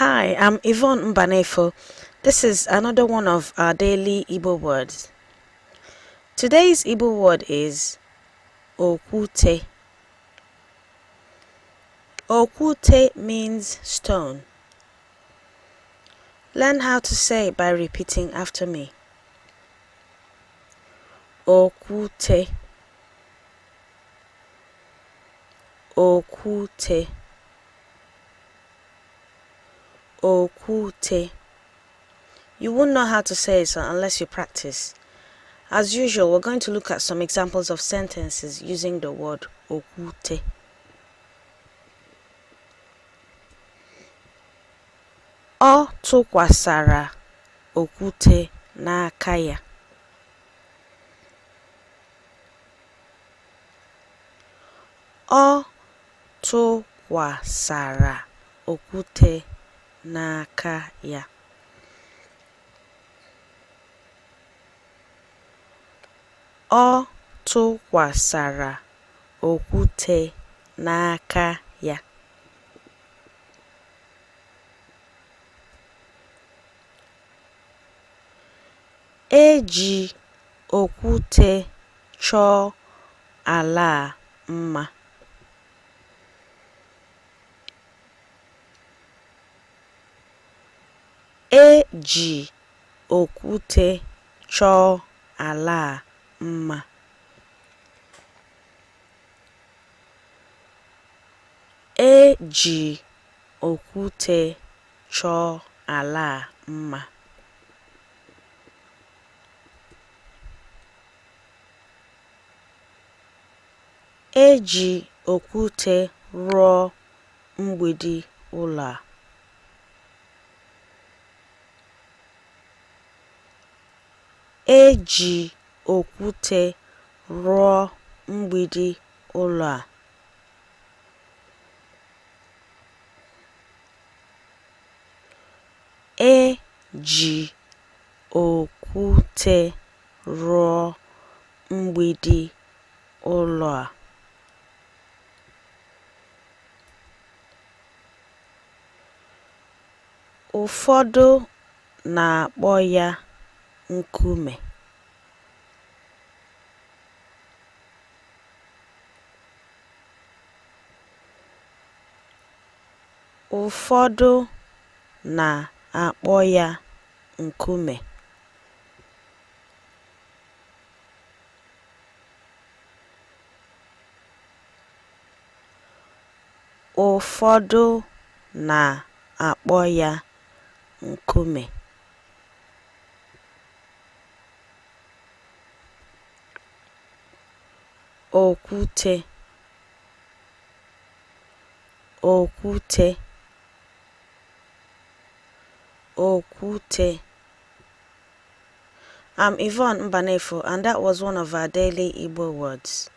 Hi, I'm Yvonne Mbanefo. This is another one of our daily Igbo words. Today's Igbo word is Okwute. Okwute means stone. Learn how to say it by repeating after me. Okwute. Okwute. Okwute. You won't know how to say it unless you practice. As usual, we're going to look at some examples of sentences using the word okwute. Ọ tukwasara okwute n'aka ya. Ọ tukwasara okwute n'aka ya. Ọ tụkwasara okwute n'aka ya. E ji okwute chọọ ala a mma. E ji okwute chọọ ala a mma. E ji okwute chọọ ala a mma. E ji okwute rụọ mgbidi ụlọ a. E ji okwute rụọ mgbidi ụlọ a. E ji okwute rụọ mgbidi ụlọ a. Ụfọdụ na-akpọ ya nkume. Ụfọdụ na-akpọ ya nkume. Ụfọdụ na-akpọ ya nkume. Okwute. Okwute. Okwute. I'm Yvonne Mbanefo, and that was one of our daily Igbo words.